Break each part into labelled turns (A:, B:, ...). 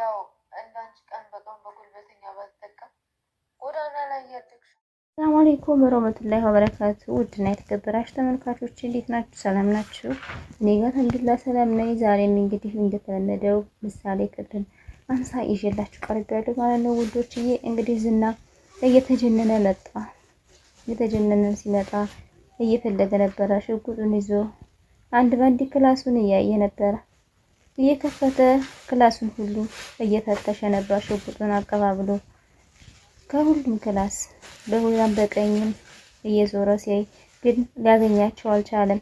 A: ያው እንዳንቺ ቀን በቀን በጉልበተኛ ባልጠቀም ጎዳና ላይ ያደግሽ። ሰላም አለይኩም ወራህመቱላሂ ወበረካቱ። ውድና የተከበራችሁ ተመልካቾች እንዴት ናችሁ? ሰላም ናችሁ? እኔ ጋር አልሐምዱሊላህ ሰላም ነኝ። ዛሬም እንግዲህ እንደተለመደው ምሳሌ ክፍል 50 ይዤላችሁ ቀርቤያለሁ ማለት ነው ውዶችዬ። እንግዲህ ዝና እየተጀነነ መጣ። እየተጀነነ ሲመጣ እየፈለገ ነበረ ሽጉጡን ይዞ አንድ ባንድ ክላሱን እያየ ነበረ። እየከፈተ ክላሱን ሁሉ እየፈተሸ ነበር። ሽጉጡን አቀባብሎ ከሁሉም ክላስ በሁላም በቀኝም እየዞረ ሲያይ ግን ሊያገኛቸው አልቻለም።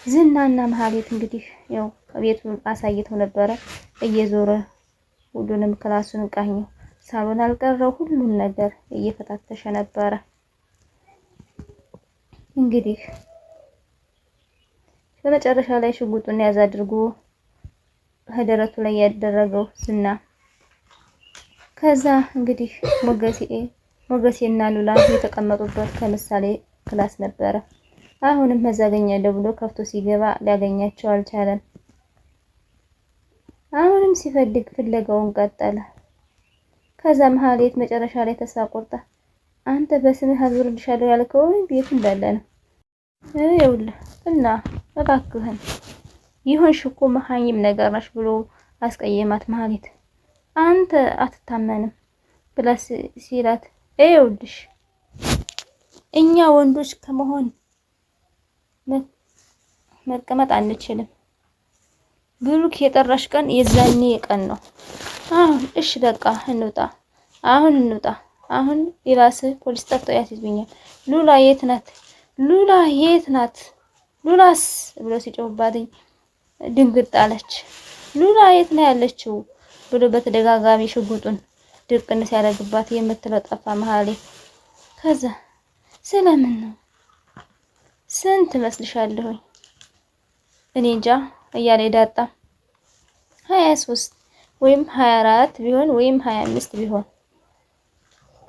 A: ዝናና መሀሌት እንግዲህ ያው ቤቱን አሳይተው ነበረ። እየዞረ ሁሉንም ክላሱን ቃኘው። ሳሎን አልቀረው ሁሉን ነገር እየፈታተሸ ነበረ። እንግዲህ በመጨረሻ ላይ ሽጉጡን ያዝ አድርጎ ደረቱ ላይ ያደረገው ዝና። ከዛ እንግዲህ ሞገሴና ሉላ የተቀመጡበት ከምሳሌ ክላስ ነበረ። አሁንም መዛገኛለሁ ብሎ ከፍቶ ሲገባ ሊያገኛቸው አልቻለም። አሁንም ሲፈልግ ፍለጋውን ቀጠለ። ከዛ መሀሌት መጨረሻ ላይ ተስፋ ቆርጣ አንተ በስምህ አዙርልሻለሁ ያልከው ቤቱ እንዳለ ነው ይኸውልህ እና እባክህን ይሁንሽ እኮ መሀይም ነገር ነሽ ብሎ አስቀየማት። መሀሌት አንተ አትታመንም ብላ ሲላት ይኸውልሽ እኛ ወንዶች ከመሆን መቀመጥ አንችልም። ብሩክ የጠራሽ ቀን የዛኔ ቀን ነው። አሁን እሺ በቃ እንውጣ፣ አሁን እንውጣ። አሁን ይባስ ፖሊስ ጠርቶ ያስይዙኛል። ሉላ የት ናት? ሉላ የት ናት? ሉላስ ብሎ ሲጮህባትኝ ድንግጥ አለች። ሉላ የት ነው ያለችው ብሎ በተደጋጋሚ ሽጉጡን ድቅን ሲያደርግባት የምትለው ጠፋ መሀሌት። ከዛ ስለምን ነው ስንት መስልሻለሁ እኔ እንጃ እያለ ዳጣ 23 ወይም 24 ቢሆን ወይም 25 ቢሆን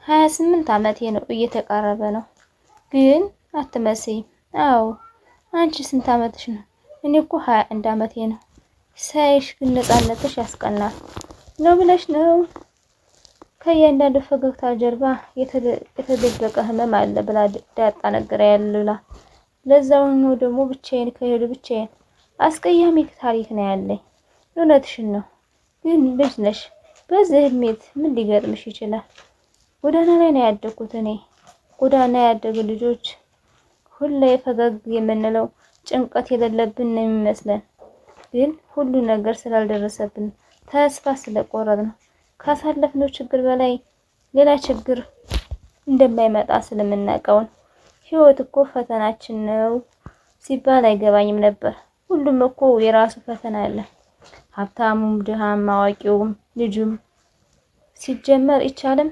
A: 28 ዓመቴ ነው፣ እየተቃረበ ነው ግን አትመስይም። አዎ አንቺ ስንት ዓመትሽ ነው? እኔ እኮ 21 ዓመቴ ነው። ሳይሽ ግን ነፃነትሽ ያስቀናል ነው ብለሽ ነው? ከእያንዳንዱ ፈገግታ ጀርባ የተደበቀ ህመም አለ ብላ ዳጣ ነገር ያሉላ። ለዛው ነው ደግሞ ብቻዬን ከሄዱ ብቻዬን አስቀያሚ ታሪክ ነው ያለኝ። እውነትሽን ነው ግን ልጅ ነሽ። በዚህ እድሜት ምን ሊገጥምሽ ይችላል? ጎዳና ላይ ነው ያደግኩት እኔ። ጎዳና ያደጉ ልጆች ሁሌ ፈገግ የምንለው ጭንቀት የሌለብን ነው የሚመስለን። ግን ሁሉ ነገር ስላልደረሰብን ተስፋ ስለቆረጥን ካሳለፍነው ችግር በላይ ሌላ ችግር እንደማይመጣ ስለምናውቀው ህይወት እኮ ፈተናችን ነው ሲባል አይገባኝም ነበር። ሁሉም እኮ የራሱ ፈተና አለ። ሀብታሙም፣ ድሃም፣ አዋቂውም፣ ልጁም ሲጀመር ይቻለም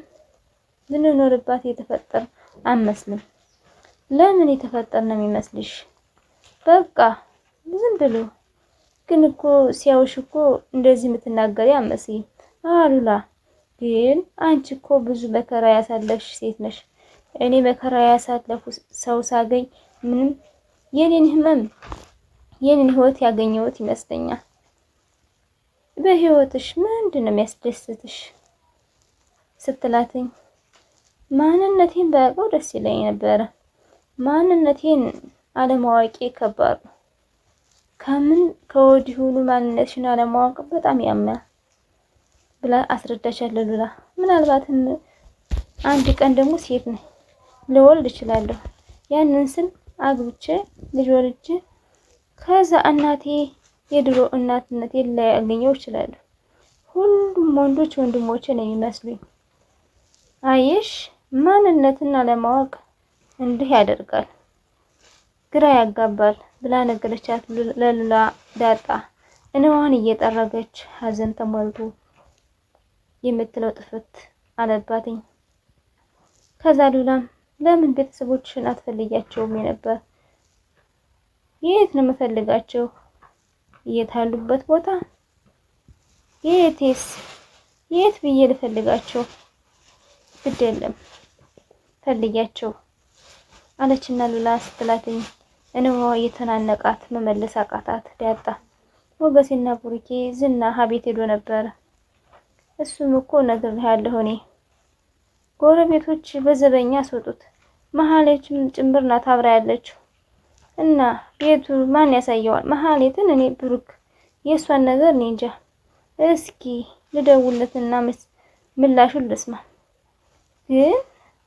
A: ልንኖርባት የተፈጠር አንመስልም። ለምን የተፈጠር ነው የሚመስልሽ? በቃ ዝም ብሎ ግን እኮ ሲያውሽ እኮ እንደዚህ የምትናገሪ አመስይ አሉላ። ግን አንቺ እኮ ብዙ መከራ ያሳለፍሽ ሴት ነሽ። እኔ መከራ ያሳለፉ ሰው ሳገኝ ምንም የኔን ህይወት ያገኘሁት ይመስለኛል። በህይወትሽ ምንድን ነው የሚያስደስትሽ ስትላትኝ ማንነቴን ባውቀው ደስ ይለኝ ነበረ። ማንነቴን አለማወቄ ከባድ ነው። ከምን ከወዲሁኑ ማንነትሽን አለማወቅ በጣም ያማል ብላ አስረዳቻለሁ ሉላ። ምናልባትም አንድ ቀን ደግሞ ሴት ነኝ ልወልድ እችላለሁ። ያንን ስል አግብቼ ልጅ ወልጄ ከዛ እናቴ የድሮ እናትነቴን ላይ አገኘው እችላለሁ። ሁሉም ወንዶች ወንድሞቼ ነው የሚመስሉኝ። አየሽ ማንነትን አለማወቅ እንዲህ ያደርጋል፣ ግራ ያጋባል ብላ ነገረቻት ለሉላ። ዳጣ እንዋን እየጠረገች ሀዘን ተሞልቶ የምትለው ጥፍት አለባትኝ። ከዛ ሉላም ለምን ቤተሰቦችሽን አትፈልጊያቸውም ነበር? የት ነው የምፈልጋቸው? የት አሉበት ቦታ? የት ብዬ ልፈልጋቸው? ግድ የለም ፈልጊያቸው አለችና ሉላ ስትላትኝ እንዋ እየተናነቃት መመለስ አቃታት ዳጣ። ሞገሴና ቡሩኬ ዝና ሀቤት ሄዶ ነበረ። እሱም እኮ ነግሬሃለሁ እኔ ጎረቤቶች በዘበኛ አስወጡት። መሀሌትም ጭምር ናት አብራ ያለችው እና ቤቱ ማን ያሳየዋል? መሀሌትን እኔ ብሩክ የእሷን ነገር እኔ እንጃ። እስኪ ልደውልለትና ምላሹን ልስማ። ግን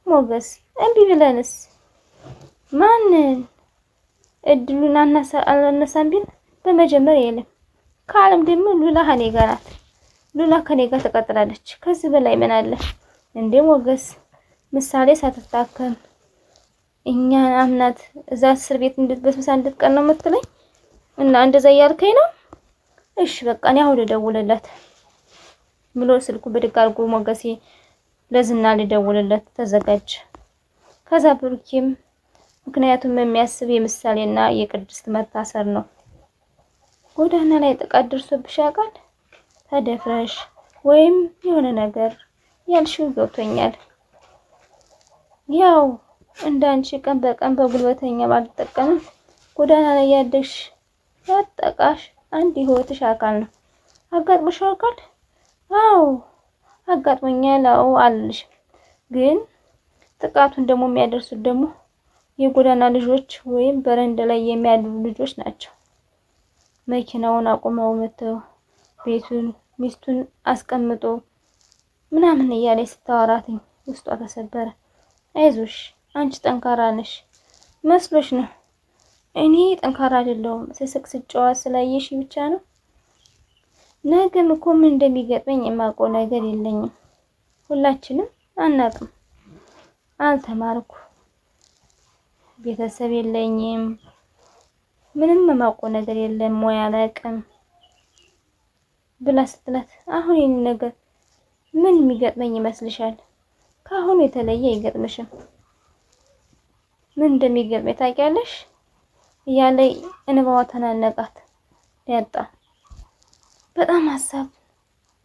A: ሞገስ እምቢ ብለንስ ማንን እድሉን አናሳም ቢል በመጀመሪያ የለም። ከአለም ደግሞ ሉላ ከኔ ጋር ናት። ሉላ ከኔ ጋር ተቀጥላለች። ከዚህ በላይ ምን አለ እንዴ ሞገስ? ምሳሌ ሳትታከም እኛ አምናት እዛ እስር ቤት እንድትበስብሳ እንድትቀር ነው የምትለኝ? እና እንደዛ እያልከኝ ነው? እሺ በቃ እኔ አሁን ልደውልለት ብሎ ስልኩ ብድግ አድርጎ ሞገሴ ለዝና ሊደውልለት ተዘጋጀ። ከዛ ብሩኬም ምክንያቱም የሚያስብ የምሳሌና የቅድስት መታሰር ነው። ጎዳና ላይ ጥቃት ደርሶብሽ ያውቃል? ተደፍረሽ ወይም የሆነ ነገር ያልሽው ገብቶኛል። ያው እንዳንቺ ቀን በቀን በጉልበተኛ ባልተጠቀምም ጎዳና ላይ ያደግሽ ያጠቃሽ አንድ ህይወትሽ አካል ነው። አጋጥሞሽ ያውቃል? አዎ አጋጥሞኛል። አዎ አልልሽ። ግን ጥቃቱን ደግሞ የሚያደርሱት ደግሞ የጎዳና ልጆች ወይም በረንዳ ላይ የሚያድሩ ልጆች ናቸው። መኪናውን አቁመው መተው ቤቱን ሚስቱን አስቀምጦ ምናምን እያለ ስታወራትኝ ውስጧ ተሰበረ። አይዞሽ አንቺ ጠንካራ ነሽ መስሎሽ ነው። እኔ ጠንካራ አይደለሁም። ስስቅ ስጫወት ስላየሽ ብቻ ነው። ነገም እኮ ምን እንደሚገጥመኝ የማውቀው ነገር የለኝም። ሁላችንም አናውቅም። አልተማርኩ፣ ቤተሰብ የለኝም፣ ምንም የማውቀው ነገር የለም፣ ሙያ አላውቅም ብላ ስትላት አሁን ይሄን ነገር ምን የሚገጥመኝ ይመስልሻል? ከአሁኑ የተለየ አይገጥምሽም። ምን እንደሚገጥመኝ ታውቂያለሽ? እያለ እንባዋ ተናነቃት። ያጣ በጣም ሀሳብ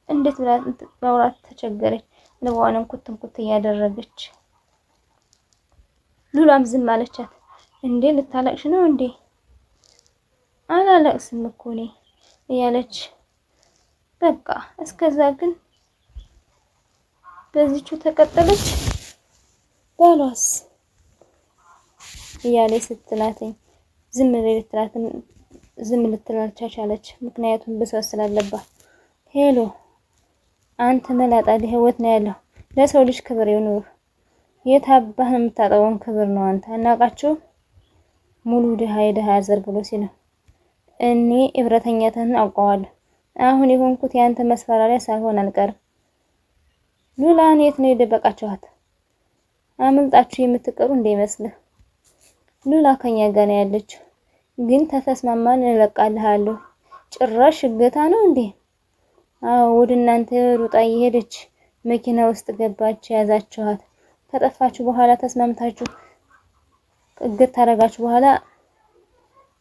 A: እንዴት ብላ ማውራት ተቸገረች። እንባዋን እንኩት እያደረገች ሉላም ዝም አለቻት። እንዴ ልታለቅሽ ነው እንዴ? አላለቅስም እኮ እኔ እያለች በቃ እስከዛ ግን በዚቹ ተቀጠለች። ባሏስ እያለች ስትላተኝ ዝም ልትላቻቻለች። ምክንያቱም ብሶት ስላለባት። ሄሎ አንተ መላጣ ህይወት ነው ያለው። ለሰው ልጅ ክብር ይኑር። የት አባህ የምታጠበውን ክብር ነው አንተ አናቃችሁ? ሙሉ ድሃ የድሃ ዘር ብሎ ሲለው እኔ እብረተኛተን አውቀዋለሁ። አሁን የሆንኩት ያንተ መስፈራሪያ ሳይሆን አልቀርም። ሉላን የት ነው የደበቃችኋት? አምልጣችሁ የምትቀሩ እንደይመስልህ። ሉላ ከኛ ጋር ነው ያለችው። ግን ተተስማማን እንለቃልሃለሁ። ጭራሽ እገታ ነው እንዴ? አዎ ወደ እናንተ ሩጣ እየሄደች መኪና ውስጥ ገባች። ያዛችኋት። ከጠፋችሁ በኋላ ተስማምታችሁ እግት ታረጋችሁ በኋላ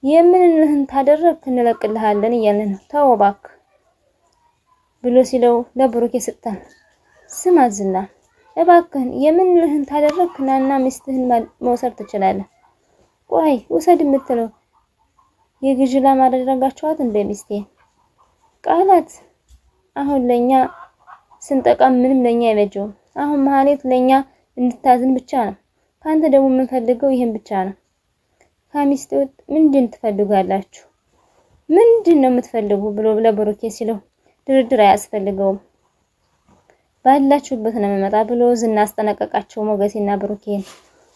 A: የምንልህን ታደረክ እንለቅልሃለን እያለ ነው። ተው እባክህ ብሎ ሲለው ለብሩኬ ስጣን። ስማ ዝና እባክህን የምንልህን ታደረክ ናና ሚስትህን መውሰድ ትችላለህ። ቆይ ውሰድ የምትለው የግጅላ ማድረጋችኋት እንደ ሚስቴ ቃላት አሁን ለኛ ስንጠቃም ምንም ለኛ አይበጀውም። አሁን መሀሌት ለኛ እንድታዝን ብቻ ነው። ካንተ ደግሞ የምንፈልገው ይሄን ብቻ ነው። ከሚስት ምንድን ትፈልጋላችሁ? ምንድን ነው የምትፈልጉ ብሎ ለብሩኬ ሲለው ድርድር አያስፈልገውም ባላችሁበት ነው መመጣ ብሎ ዝና አስጠነቀቃቸው ሞገሴና ብሩኬን።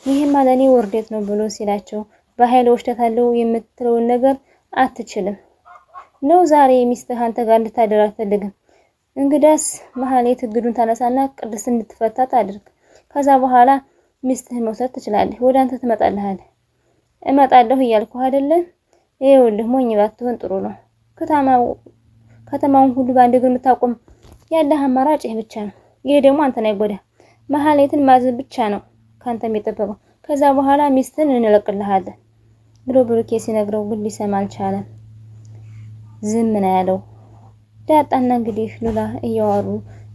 A: ይሄማ ለኔ ወርዴት ነው ብሎ ሲላቸው በኃይል ወሽተታለው የምትለውን ነገር አትችልም ነው ዛሬ ሚስትህ አንተ ጋር እንድታደር አትፈልግም። እንግዳስ መሀሌት እግዱን ታነሳና ቅድስት እንድትፈታት አድርግ። ከዛ በኋላ ሚስትህን መውሰድ ትችላለህ። ወደ አንተ ትመጣለህ። እመጣለሁ እያልኩህ አይደለ? ይኸውልህ ሞኝ ባትሆን ጥሩ ነው። ከተማውን ሁሉ በአንድ እግር የምታቆም ያለህ አማራጭ ይሄ ብቻ ነው። ይሄ ደግሞ አንተን አይጎዳ። መሀሌትን ማዘዝ ብቻ ነው ካንተ የሚጠበቀው። ከዛ በኋላ ሚስትህን እንለቅልሃለን ብሎ ብሩኬ ሲነግረው ግን ሊሰማ አልቻለም። ዝም ነው ያለው። ዳጣና እንግዲህ ሉላ እያወሩ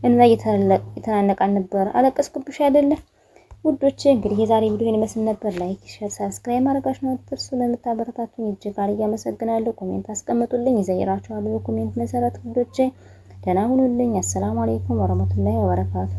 A: እና እየተናነቃን ነበር። አለቀስኩብሽ አይደለ ውዶቼ? እንግዲህ የዛሬ ቪዲዮ ይመስል ነበር። ላይክ፣ ሼር፣ ሰብስክራይብ ማድረጋችሁን አትርሱ። ለምታበረታቱኝ እጅግ አድርጌ አመሰግናለሁ። ኮሜንት አስቀምጡልኝ፣ ይዘይራችኋለሁ በኮሜንት መሰረት ውዶቼ። ደህና ሁኑልኝ። አሰላሙ አለይኩም ወረህመቱላሂ ወበረካቱ።